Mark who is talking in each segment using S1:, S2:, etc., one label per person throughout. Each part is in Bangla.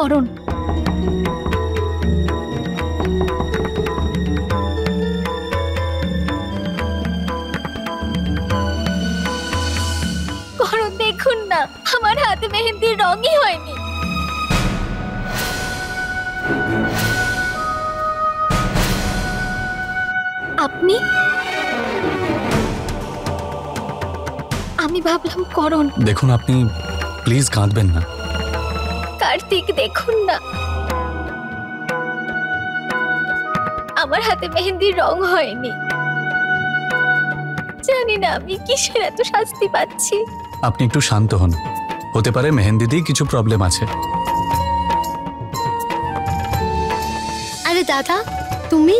S1: করণ। করণ দেখুন না, আমার হাতে মেহেন্দির রঙই হয়নি। আপনি? আমি ভাবলাম করণ।
S2: দেখুন আপনি প্লিজ কাঁদবেন না।
S1: কার্তিক দেখুন না, আমার হাতে মেহেন্দির রং হয়নি। জানি না আমি কিসের এত শাস্তি পাচ্ছি।
S2: আপনি একটু শান্ত হন, হতে পারে মেহেন্দিতেই কিছু প্রবলেম আছে।
S3: আরে দাদা তুমি?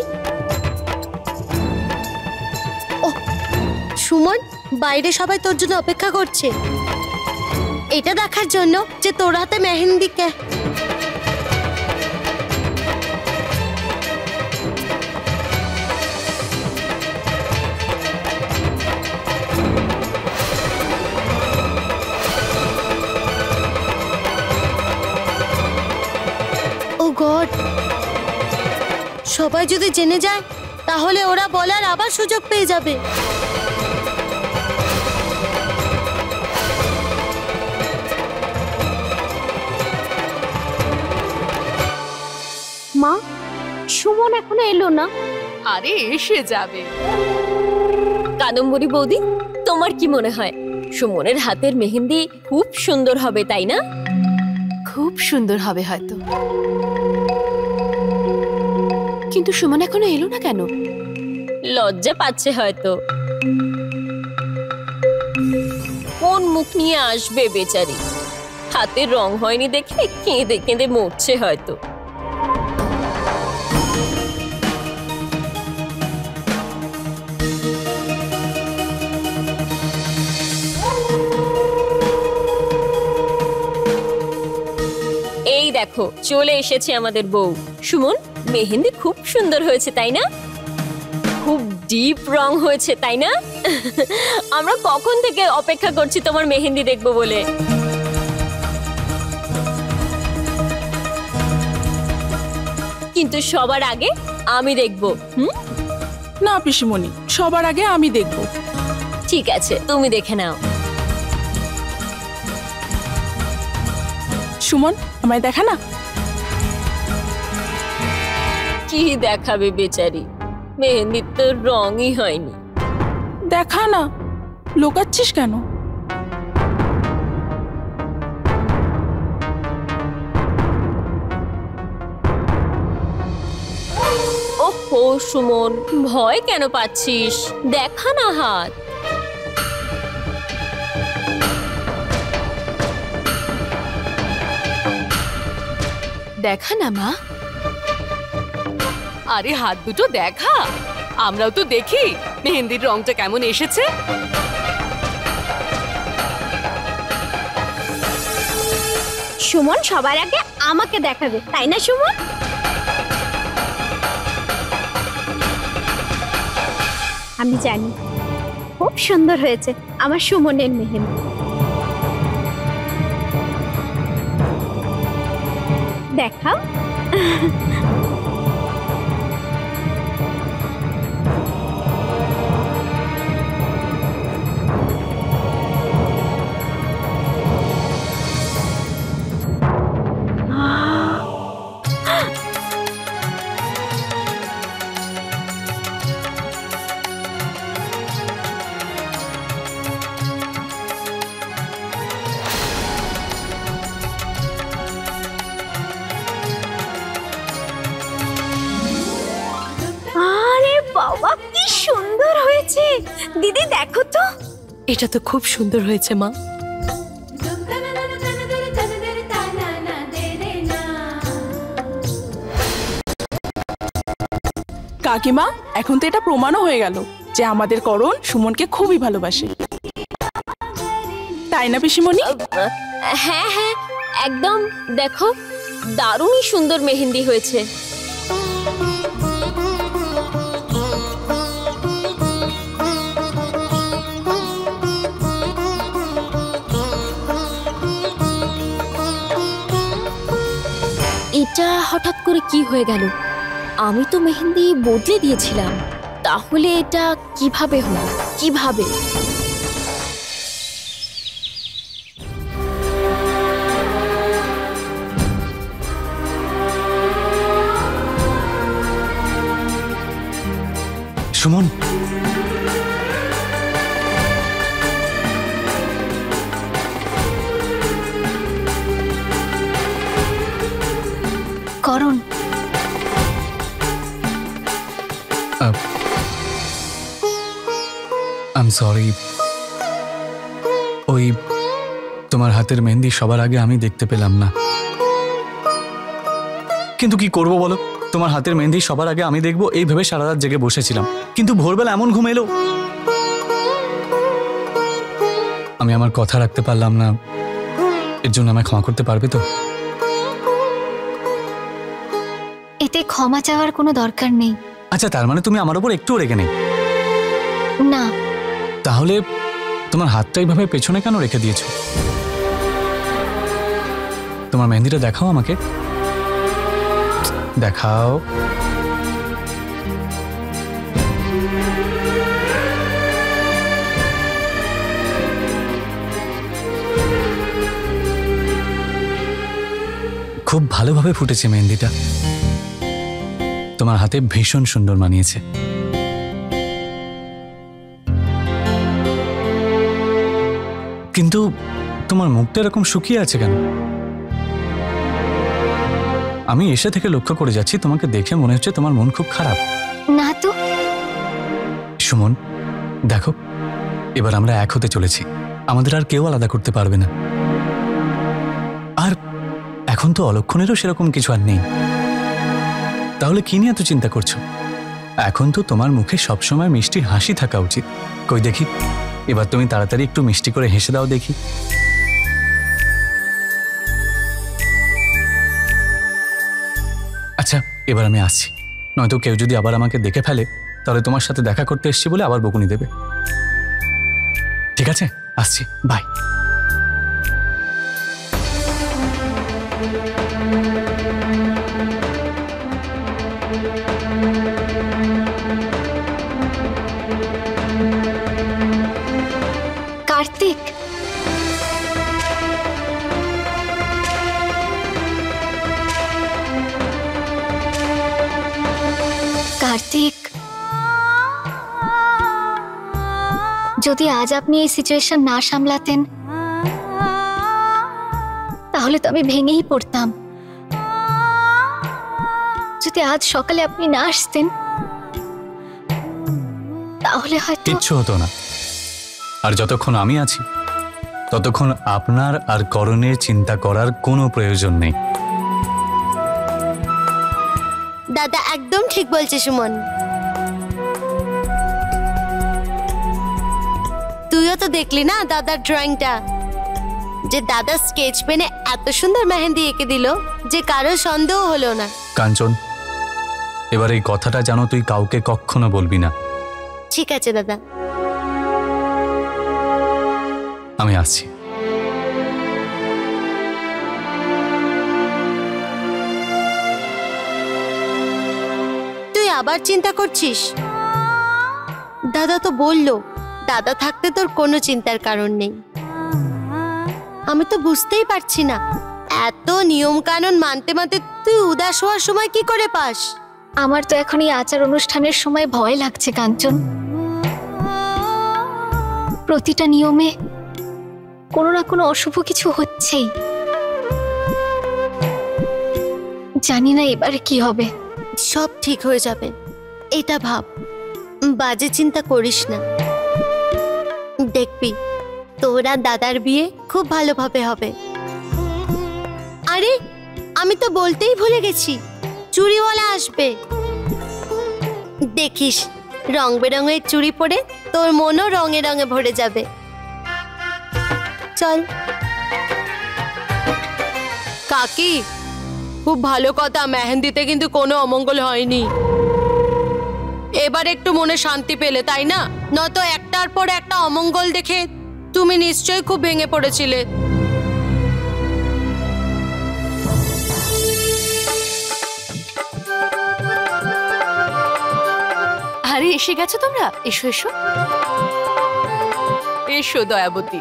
S3: ও সুমন, বাইরে সবাই তোর জন্য অপেক্ষা করছে, এটা দেখার জন্য যে তোর হাতে মেহেন্দি কে। ও গড, সবাই যদি জেনে যায় তাহলে ওরা বলার আবার সুযোগ পেয়ে যাবে।
S1: মা, সুমন এখনো এলো না।
S4: আরে এসে যাবে।
S5: কাদম্বরী বৌদি, তোমার কি মনে হয় সুমনের হাতের মেহেন্দি খুব সুন্দর হবে, তাই না?
S4: খুব সুন্দর হবে হয়তো, কিন্তু সুমন এখনো এলো না কেন?
S5: লজ্জা পাচ্ছে হয়তো। কোন মুখ নিয়ে আসবে বেচারি? হাতের রং হয়নি দেখে কেঁদে কেঁদে মরছে হয়তো। এই দেখো চলে এসেছে আমাদের বউ। সুমন, মেহেন্দি খুব সুন্দর হয়েছে তাই না? খুব ডিপ রং হয়েছে তাই না? আমরা কখন থেকে অপেক্ষা করছি তোমার মেহেন্দি দেখবো বলে। কিন্তু সবার আগে আমি দেখবো।
S6: না পিসিমণি, সবার আগে আমি দেখব।
S5: ঠিক আছে, তুমি দেখে নাও।
S6: সুমন, আমায় দেখা না।
S5: কি দেখাবে বেচারি, মেহেন্দির তো রঙই হয়নি।
S6: দেখা না, লোকাচ্ছিস কেন?
S5: ওহো সুমন, ভয় কেন পাচ্ছিস? দেখা না হাত।
S4: দেখা না মা। আরে হাত দুটো দেখা, আমরাও তো দেখি মেহেন্দির রংটা কেমন এসেছে।
S1: সুমন সবার আগে আমাকে দেখাবে, তাই না সুমন? আমি জানি খুব সুন্দর হয়েছে আমার সুমনের মেহেন্দি। দেখাও। বাবা কি সুন্দর হয়েছে দিদি, দেখো তো।
S4: এটা তো খুব সুন্দর হয়েছে মা।
S6: কাকিমা, এখন তো এটা প্রমাণও হয়ে গেল যে আমাদের করণ সুমনকে খুবই ভালোবাসে, তাই না পিসিমণি?
S5: হ্যাঁ হ্যাঁ একদম। দেখো দারুণই সুন্দর মেহেন্দি হয়েছে। করে কি হয়ে গেল? আমি তো মেহেন্দি বদলে দিয়েছিলাম, তাহলে এটা কিভাবে হলো? কিভাবে?
S2: সুমন,
S1: করণ,
S2: আই এম সরি। ওই তোমার হাতের মেহেন্দি সবার আগে আমি দেখতে পেলাম না, কিন্তু কি করব বলো? তোমার হাতের মেহেন্দি সবার আগে আমি দেখবো এই ভেবে সারা রাত জেগে বসেছিলাম, কিন্তু ভোরবেলা এমন ঘুম এলো, আমি আমার কথা রাখতে পারলাম না। এর জন্য আমায় ক্ষমা করতে পারবে তো?
S1: এতে ক্ষমা চাওয়ার কোনো দরকার নেই।
S2: আচ্ছা, তার মানে তুমি আমার উপর একটুও রেগে নেই?
S1: না।
S2: তাহলে তোমার হাতটা এইভাবে পেছনে কেন রেখে দিয়েছো? তোমার মেহেন্দিটা দেখাও আমাকে, দেখাও। খুব ভালোভাবে ফুটেছে মেহেন্দিটা, তোমার হাতে ভীষণ সুন্দর মানিয়েছে। কিন্তু তোমার মুখটা এরকম শুকিয়ে আছে কেন? আমি এসে থেকে লক্ষ্য করে যাচ্ছি, তোমাকে দেখে মনে হচ্ছে তোমার মন খুব খারাপ।
S1: না তো।
S2: সুমন, দেখো, এবার আমরা এক হতে চলেছি, আমাদের আর কেউ আলাদা করতে পারবে না। আর এখন তো অলক্ষণেরও সেরকম কিছু আর নেই, তাহলে কি নিয়ে এত চিন্তা করছো? এখন তো তোমার মুখে সবসময় মিষ্টি হাসি থাকা উচিত। কই দেখি, এবার তুমি তাড়াতাড়ি একটু মিষ্টি করে হেসে দাও দেখি। আচ্ছা, এবার আমি আসছি, নয়তো কেউ যদি আবার আমাকে দেখে ফেলে তাহলে তোমার সাথে দেখা করতে এসেছি বলে আবার বকুনি দেবে। ঠিক আছে, আসছি, বাই।
S1: কার্তিক, কার্তিক, যদি আজ আপনি এই সিচুয়েশন না সামলাতেন তাহলে তো আমি ভেঙেই পড়তাম। যদি আজ সকালে আপনি না আসতেন তাহলে হয়তো
S2: কিচ্ছু হতো না। আর যতক্ষণ আমি আছি ততক্ষণ আপনার আর করণের চিন্তা করার কোনো প্রয়োজন নেই।
S3: দাদা একদম ঠিক বলছে সুমন। তুইও তো দেখলি না দাদার ড্রয়িংটা, যে দাদা স্কেচ পেনে এত সুন্দর মেহেন্দি এঁকে দিল যে কারো সন্দেহ হলো না।
S2: কাঞ্চন, এবার এই কথাটা জানো তুই কাউকে কখনো বলবি না।
S3: ঠিক আছে দাদা।
S2: আমি আসছি।
S3: তুই আবার চিন্তা করছিস? দাদা তো বলল দাদা থাকতে তোর কোনো চিন্তার কারণ নেই। আমি তো বুঝতেই পারছি না এত নিয়ম কানুন মানতে মানতে তুই উদাস হওয়ার সময় কি করে পাস?
S1: আমার তো এখন এই আচার অনুষ্ঠানের সময় ভয় লাগছে কাঞ্চন। প্রতিটা নিয়মে কোনো না কোনো অশুভ কিছু হচ্ছেই। জানি না এবারে কি হবে।
S3: সব ঠিক হয়ে যাবে, এটা ভাব, বাজে চিন্তা করিস না। দেখবি তোরা দাদার বিয়ে খুব ভালোভাবে হবে। আরে আমি তো বলতেই ভুলে গেছি, চুড়িওয়ালা আসবে। দেখিস রং বেরঙের চুড়ি পরে তোর মনও রঙে রঙে ভরে যাবে। চল।
S4: কাকি, খুব ভালো কথা, মেহেন্দিতে কিন্তু কোনো অমঙ্গল হয়নি। এবার একটু মনে শান্তি পেলে, তাই না? নয়তো একটার পর একটা অমঙ্গল দেখে তুমি নিশ্চয়ই খুব ভেঙে পড়েছিলে। আরে এসে গেছো তোমরা, এসো এসো এসো দয়াবতী।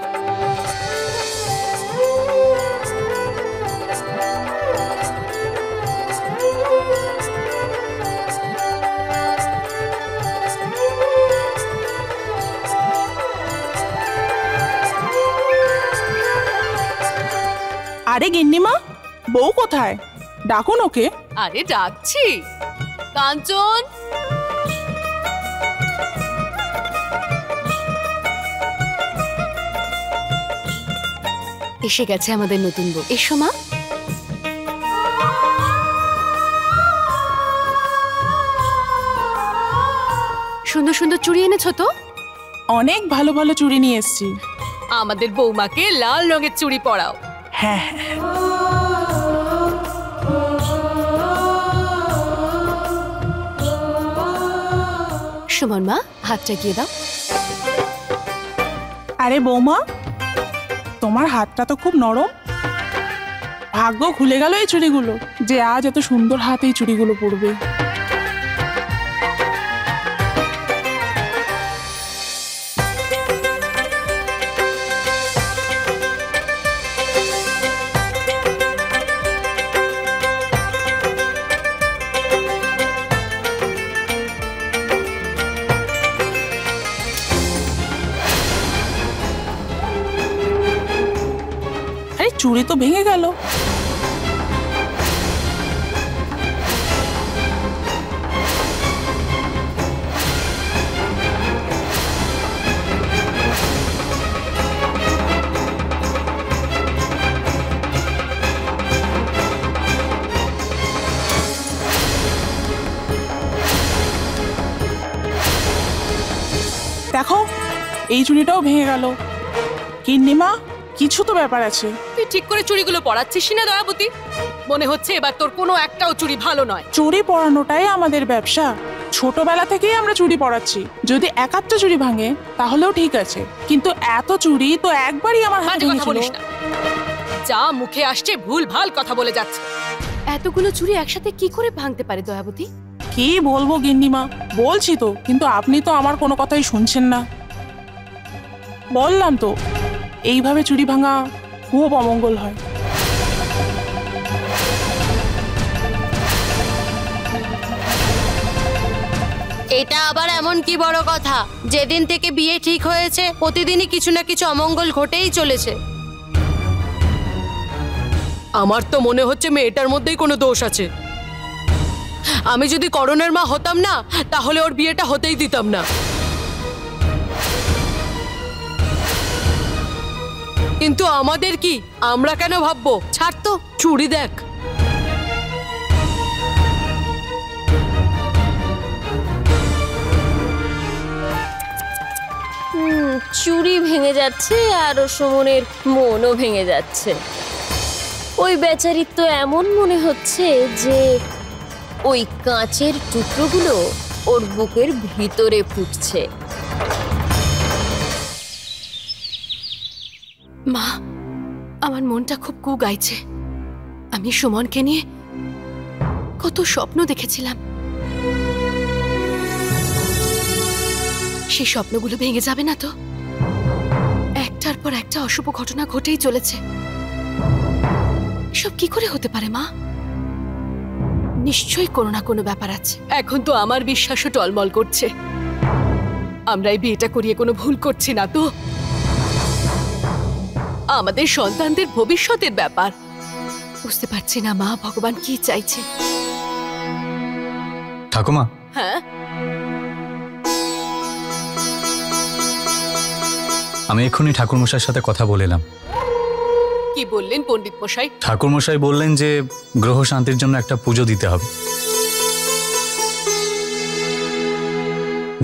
S6: আরে গিন্নিমা, বউ কোথায়? ডাকুন ওকে।
S4: আরে ডাকছি, কাঞ্চন এসে গেছে আমাদের নতুন বউ। এসো মা। সুন্দর সুন্দর চুড়ি এনেছো তো?
S6: অনেক ভালো ভালো চুড়ি নিয়ে এসেছি।
S4: আমাদের বৌমাকে লাল রঙের চুড়ি পরাও।
S6: হ্যাঁ হ্যাঁ।
S4: সুমন মা, হাতটা গিয়ে দাও।
S6: আরে বৌমা, তোমার হাতটা তো খুব নরম। ভাগ্য খুলে গেল এই চুড়িগুলো, যে আজ এত সুন্দর হাতে এই চুড়িগুলো পরবে। আরে চুড়ি তো ভেঙে গেল। দেখো, এই চুড়িটাও ভেঙে গেল। গিন্নিমা, কিছু তো ব্যাপার আছে।
S4: তুই ঠিক করে চুড়িগুলো পরাচ্ছিস না দয়াবতী? মনে হচ্ছে এবার তোর কোনো একটাও চুড়ি ভালো নয়।
S6: চুড়ি পরানোটাই আমাদের ব্যবসা। ছোটবেলা থেকেই আমরা চুড়ি পরাচ্ছি। যদি এক আধটা চুড়ি ভাঙে তাহলেও ঠিক আছে, কিন্তু এত চুড়ি তো একবারই আমার হাতে
S4: বাজে কথা
S6: ভেঙেছিল।
S4: বলিস না। যা মুখে আসছে ভুল ভাল কথা বলে যাচ্ছে। এতগুলো চুড়ি একসাথে কি করে ভাঙতে পারে দয়াবতী?
S6: কি বলবো গিন্নিমা, বলছি তো, কিন্তু আপনি তো আমার কোনো কথাই শুনছেন না। বললাম তো, এইভাবে চুড়ি ভাঙা খুব অমঙ্গল হয়।
S3: এটা আবার এমন কি বড় কথা? যেদিন থেকে বিয়ে ঠিক হয়েছে প্রতিদিনই কিছু না কিছু অমঙ্গল ঘটেই চলেছে।
S4: আমার তো মনে হচ্ছে মেয়েটার মধ্যেই কোনো দোষ আছে। আমি যদি করণের মা হতাম না, তাহলে ওর বিয়েটা হতেই দিতাম না। কিন্তু আমাদের কি, আমরা কেন ভাববো? ছাড় তো, চুড়ি দেখ।
S5: চুড়ি ভেঙে যাচ্ছে আর সুমনের মনও ভেঙে যাচ্ছে। ওই বেচারির তো এমন মনে হচ্ছে যে ওই কাঁচের টুকরোগুলো ওর বুকের ভিতরে ফুটছে।
S4: মা, আমার মনটা খুব কু গাইছে। আমি সুমনকে নিয়ে কত স্বপ্ন দেখেছিলাম। সেই স্বপ্নগুলো ভেঙে যাবে না তো? একটার পর একটা অশুভ ঘটনা ঘটেই চলেছে। এসব কি করে হতে পারে মা? নিশ্চয়ই কোনো না কোনো ব্যাপার আছে। এখন তো আমার বিশ্বাসও টলমল করছে। আমরা এই বিয়েটা করিয়ে কোনো ভুল করছি না তো? আমাদের সন্তানদের ভবিষ্যতের ব্যাপার। বুঝতে পারছি না মা, ভগবান কি চাইছে।
S2: ঠাকুমা,
S4: হ্যাঁ,
S2: আমি এক্ষুনি ঠাকুরমশাইয়ের সাথে কথা বলে এলাম।
S4: কি বললেন পণ্ডিত মশাই?
S2: ঠাকুরমশাই বললেন যে গ্রহ শান্তির জন্য একটা পুজো দিতে হবে।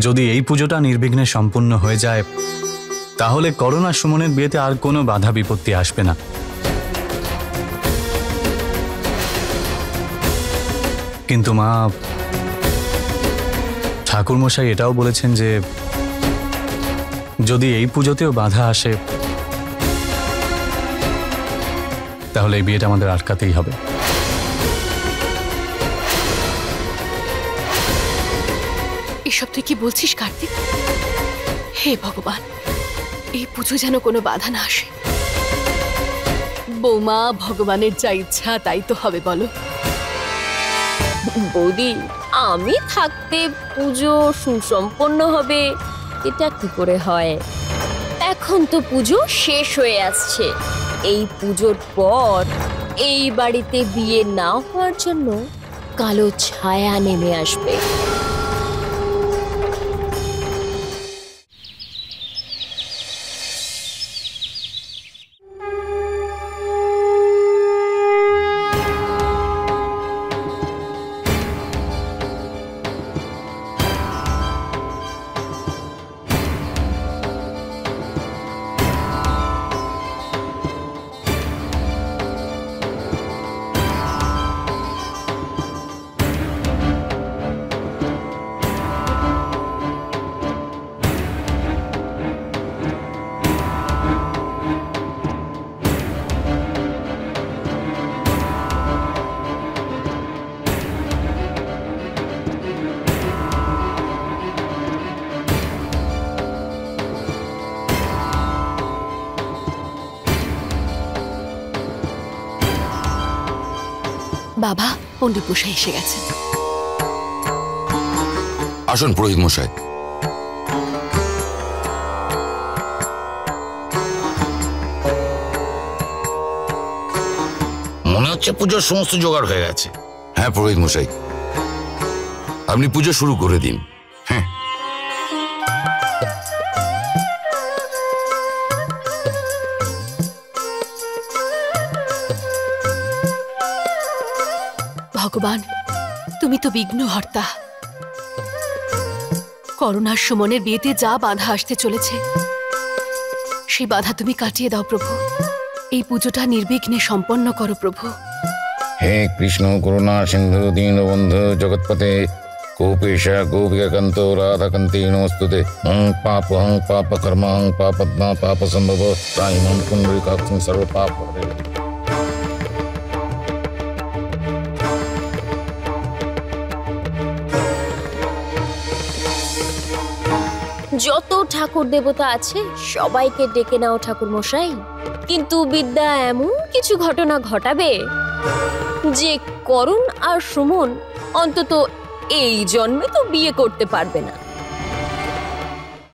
S2: যদি এই পুজোটা নির্বিঘ্নে সম্পূর্ণ হয়ে যায়, তাহলে করণ আর সুমনের বিয়েতে আর কোনো বাধা বিপত্তি আসবে না। কিন্তু মা, ঠাকুরমশাই এটাও বলেছেন যে যদি এই পুজোতেও বাধা আসে, তাহলে এই বিয়েটা আমাদের আটকাতেই হবে।
S7: এসব তুই কি বলছিস কার্তিক? হে ভগবান, এই পুজো যেন কোনো বাধা না আসে। বৌমা, ভগবানের যা ইচ্ছা তাই তো হবে, বলো।
S5: বৌদি, আমি থাকতে পুজো সুসম্পন্ন হবে এটা কি করে হয়? এখন তো পুজো শেষ হয়ে আসছে। এই পুজোর পর এই বাড়িতে বিয়ে না হওয়ার জন্য কালো ছায়া নেমে আসবে।
S7: বাবা, পণ্ডিত মশাই এসে গেছেন।
S8: আসুন পুরোহিত মশাই।
S9: মনে হচ্ছে পুজোর সমস্ত জোগাড় হয়ে গেছে।
S8: হ্যাঁ পুরোহিত মশাই, আপনি পুজো শুরু করে দিন।
S9: হ্যাঁ,
S7: ভগবান, তুমি তো বিঘ্নহর্তা। করুণার সুমনের বিয়েতে যা বাধা আসতে চলেছে সেই বাধা তুমি কাটিয়ে দাও প্রভু। এই পুজোটা নির্বিঘ্নে সম্পন্ন করো প্রভু।
S9: হে কৃষ্ণ করুণা সিন্ধু দীনবন্ধু জগৎপতে গোপেশা গোপিকান্ত রাধাকান্তে নমস্তুতে। হং পাপ কর্মা হং পাপদ্মা পাপ সম্ভব ত্রাহিমাং পুণ্ডরীকাক্ষং সর্ব পাপ।
S5: যত ঠাকুর দেবতা আছে সবাইকে ডেকে নাও ঠাকুর মশাই, কিন্তু বিদ্যা এমন কিছু ঘটনা ঘটাবে যে করুণ আর সুমন অন্তত এই জন্মে তো বিয়ে করতে পারবে না।